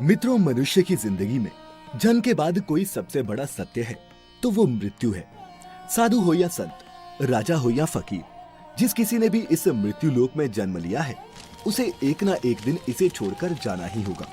मित्रों, मनुष्य की जिंदगी में जन्म के बाद कोई सबसे बड़ा सत्य है तो वो मृत्यु है। साधु हो या संत, राजा हो या फकीर, जिस किसी ने भी इस मृत्यु लोक में जन्म लिया है उसे एक ना एक दिन इसे छोड़कर जाना ही होगा।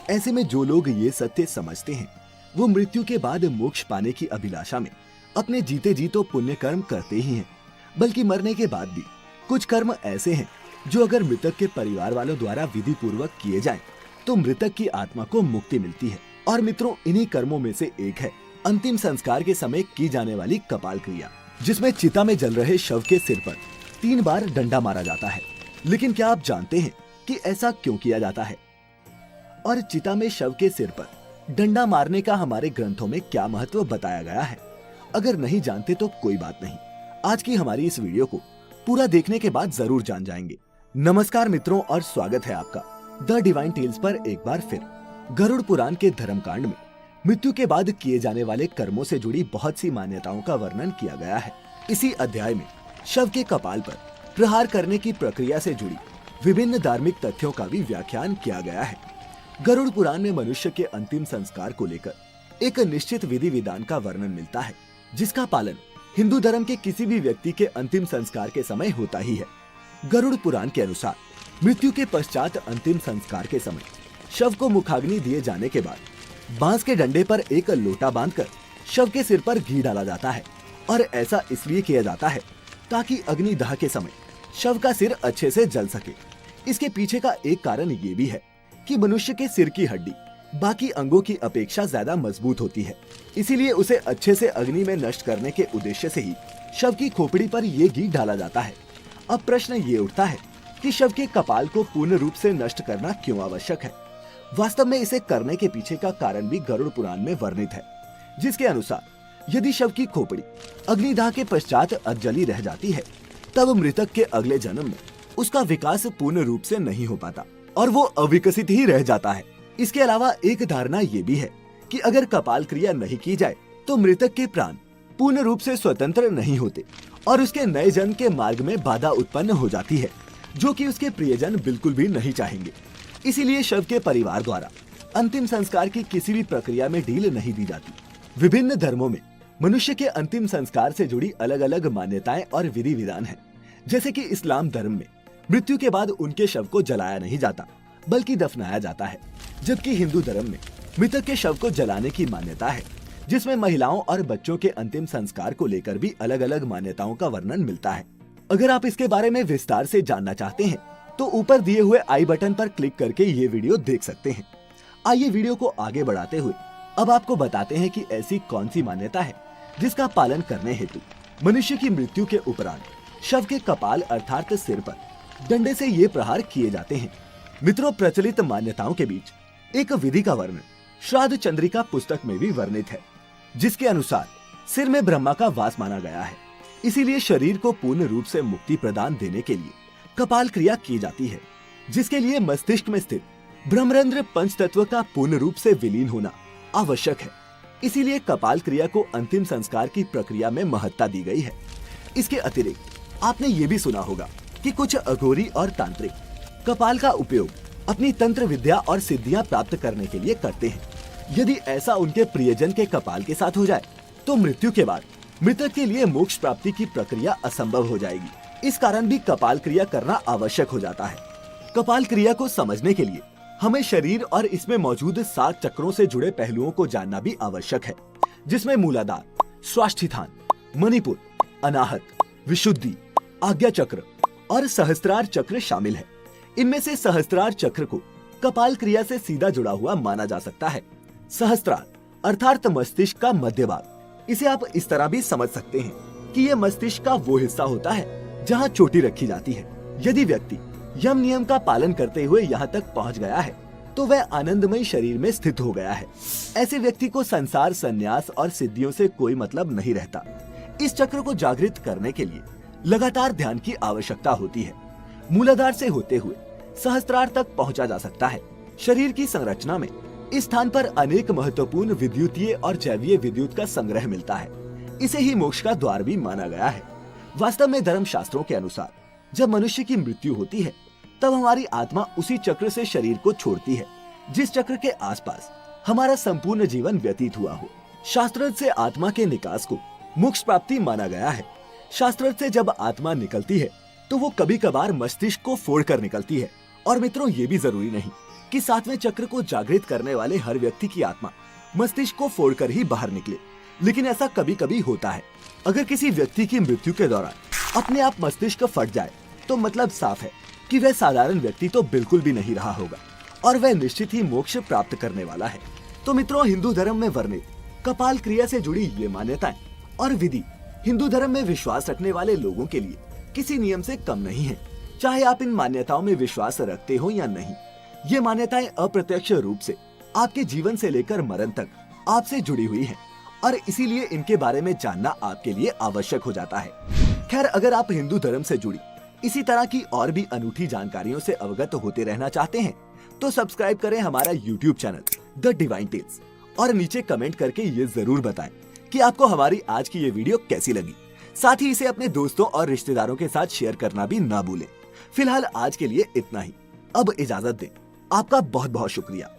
ऐसे में जो लोग ये सत्य समझते हैं वो मृत्यु के बाद मोक्ष पाने की अभिलाषा में अपने जीते जी तो पुण्य कर्म करते ही हैं, बल्कि मरने के बाद भी कुछ कर्म ऐसे हैं जो अगर मृतक के परिवार वालों द्वारा विधि पूर्वक किए जाएं, तो मृतक की आत्मा को मुक्ति मिलती है। और मित्रों, इन्हीं कर्मों में से एक है अंतिम संस्कार के समय की जाने वाली कपाल क्रिया, जिसमें चिता में जल रहे शव के सिर पर 3 बार डंडा मारा जाता है। लेकिन क्या आप जानते हैं कि ऐसा क्यों किया जाता है और चिता में शव के सिर पर डंडा मारने का हमारे ग्रंथों में क्या महत्व बताया गया है? अगर नहीं जानते तो कोई बात नहीं, आज की हमारी इस वीडियो को पूरा देखने के बाद जरूर जान जाएंगे। नमस्कार मित्रों, और स्वागत है आपका द डिवाइन टेल्स पर एक बार फिर। गरुड़ पुराण के धर्मकांड में मृत्यु के बाद किए जाने वाले कर्मों से जुड़ी बहुत सी मान्यताओं का वर्णन किया गया है। इसी अध्याय में शव के कपाल पर प्रहार करने की प्रक्रिया से जुड़ी विभिन्न धार्मिक तथ्यों का भी व्याख्यान किया गया है। गरुड़ पुराण में मनुष्य के अंतिम संस्कार को लेकर एक निश्चित विधि विधान का वर्णन मिलता है, जिसका पालन हिंदू धर्म के किसी भी व्यक्ति के अंतिम संस्कार के समय होता ही है। गरुड़ पुराण के अनुसार मृत्यु के पश्चात अंतिम संस्कार के समय शव को मुखाग्नि दिए जाने के बाद बांस के डंडे पर एक लोटा बांधकर शव के सिर पर घी डाला जाता है, और ऐसा इसलिए किया जाता है ताकि अग्निदाह के समय शव का सिर अच्छे से जल सके। इसके पीछे का एक कारण ये भी है कि मनुष्य के सिर की हड्डी बाकी अंगों की अपेक्षा ज्यादा मजबूत होती है, इसीलिए उसे अच्छे से अग्नि में नष्ट करने के उद्देश्य से ही शव की खोपड़ी पर ये घी डाला जाता है। अब प्रश्न ये उठता है कि शव के कपाल को पूर्ण रूप से नष्ट करना क्यों आवश्यक है? वास्तव में इसे करने के पीछे का कारण भी गरुड़ पुराण में वर्णित है, जिसके अनुसार यदि शव की खोपड़ी अग्निदाह के पश्चात अधजली रह जाती है तब मृतक के अगले जन्म में उसका विकास पूर्ण रूप से नहीं हो पाता और वो अविकसित ही रह जाता है। इसके अलावा एक धारणा ये भी है कि अगर कपाल क्रिया नहीं की जाए तो मृतक के प्राण पूर्ण रूप से स्वतंत्र नहीं होते और उसके नए जन्म के मार्ग में बाधा उत्पन्न हो जाती है, जो कि उसके प्रियजन बिल्कुल भी नहीं चाहेंगे। इसीलिए शव के परिवार द्वारा अंतिम संस्कार की किसी भी प्रक्रिया में ढील नहीं दी जाती। विभिन्न धर्मों में मनुष्य के अंतिम संस्कार से जुड़ी अलग अलग मान्यताएं और विधि विधान हैं। जैसे कि इस्लाम धर्म में मृत्यु के बाद उनके शव को जलाया नहीं जाता बल्कि दफनाया जाता है, जबकि हिंदू धर्म में मृतक के शव को जलाने की मान्यता है, जिसमें महिलाओं और बच्चों के अंतिम संस्कार को लेकर भी अलग अलग मान्यताओं का वर्णन मिलता है। अगर आप इसके बारे में विस्तार से जानना चाहते हैं तो ऊपर दिए हुए आई बटन पर क्लिक करके ये वीडियो देख सकते हैं। आइए वीडियो को आगे बढ़ाते हुए अब आपको बताते हैं कि ऐसी कौन सी मान्यता है जिसका पालन करने हेतु मनुष्य की मृत्यु के उपरांत शव के कपाल अर्थात सिर पर डंडे से ये प्रहार किए जाते हैं। मित्रों, प्रचलित मान्यताओं के बीच एक विधि का वर्णन श्राद्ध चंद्रिका पुस्तक में भी वर्णित है, जिसके अनुसार सिर में ब्रह्मा का वास माना गया है, इसीलिए शरीर को पूर्ण रूप से मुक्ति प्रदान देने के लिए कपाल क्रिया की जाती है, जिसके लिए मस्तिष्क में स्थित ब्रह्मरंध्र पंच तत्व का पूर्ण रूप से विलीन होना आवश्यक है। इसीलिए कपाल क्रिया को अंतिम संस्कार की प्रक्रिया में महत्ता दी गई है। इसके अतिरिक्त आपने ये भी सुना होगा कि कुछ अघोरी और तांत्रिक कपाल का उपयोग अपनी तंत्र विद्या और सिद्धियां प्राप्त करने के लिए करते हैं। यदि ऐसा उनके प्रियजन के कपाल के साथ हो जाए तो मृत्यु के बाद मृतक के लिए मोक्ष प्राप्ति की प्रक्रिया असंभव हो जाएगी। इस कारण भी कपाल क्रिया करना आवश्यक हो जाता है। कपाल क्रिया को समझने के लिए हमें शरीर और इसमें मौजूद 7 चक्रों से जुड़े पहलुओं को जानना भी आवश्यक है, जिसमें मूलाधार, स्वाष्ठिस्थान, मणिपुर, अनाहत, विशुद्धि, आज्ञा चक्र और सहस्त्रार चक्र शामिल है। इनमें से सहस्त्रार चक्र को कपाल क्रिया से सीधा जुड़ा हुआ माना जा सकता है। सहस्त्रार अर्थात मस्तिष्क का मध्य भाग, इसे आप इस तरह भी समझ सकते हैं कि ये मस्तिष्क का वो हिस्सा होता है जहाँ चोटी रखी जाती है। यदि व्यक्ति यम नियम का पालन करते हुए यहाँ तक पहुँच गया है तो वह आनंदमय शरीर में स्थित हो गया है। ऐसे व्यक्ति को संसार, संन्यास और सिद्धियों से कोई मतलब नहीं रहता। इस चक्र को जागृत करने के लिए लगातार ध्यान की आवश्यकता होती है। मूलाधार से होते हुए सहस्त्रार तक पहुंचा जा सकता है। शरीर की संरचना में इस स्थान पर अनेक महत्वपूर्ण विद्युतीय और जैवीय विद्युत का संग्रह मिलता है। इसे ही मोक्ष का द्वार भी माना गया है। वास्तव में धर्म शास्त्रों के अनुसार जब मनुष्य की मृत्यु होती है तब हमारी आत्मा उसी चक्र से शरीर को छोड़ती है, जिस चक्र के आसपास हमारा संपूर्ण जीवन व्यतीत हुआ हो। शास्त्रार्थ से आत्मा के निकास को मोक्ष प्राप्ति माना गया है। शास्त्रार्थ से जब आत्मा निकलती है तो वो कभी कभार मस्तिष्क को फोड़कर निकलती है। और मित्रों, ये भी जरूरी नहीं कि 7वें चक्र को जागृत करने वाले हर व्यक्ति की आत्मा मस्तिष्क को फोड़कर ही बाहर निकले, लेकिन ऐसा कभी कभी होता है। अगर किसी व्यक्ति की मृत्यु के दौरान अपने आप मस्तिष्क फट जाए तो मतलब साफ है कि वह साधारण व्यक्ति तो बिल्कुल भी नहीं रहा होगा और वह निश्चित ही मोक्ष प्राप्त करने वाला है। तो मित्रों, हिंदू धर्म में वर्णित कपाल क्रिया से जुड़ी ये मान्यताएं और विधि हिंदू धर्म में विश्वास रखने वाले लोगों के लिए किसी नियम से कम नहीं है, चाहे आप इन मान्यताओं में विश्वास रखते हो या नहीं। ये मान्यताएं अप्रत्यक्ष रूप से आपके जीवन से लेकर मरण तक आपसे जुड़ी हुई हैं और इसीलिए इनके बारे में जानना आपके लिए आवश्यक हो जाता है। खैर, अगर आप हिंदू धर्म से जुड़ी इसी तरह की और भी अनूठी जानकारियों से अवगत होते रहना चाहते हैं तो सब्सक्राइब करें हमारा YouTube channel the divine tales और नीचे कमेंट करके ये जरूर बताएं कि आपको हमारी आज की ये वीडियो कैसी लगी। साथ ही इसे अपने दोस्तों और रिश्तेदारों के साथ शेयर करना भी ना भूलें। फिलहाल आज के लिए इतना ही। अब इजाजत दें। आपका बहुत बहुत शुक्रिया।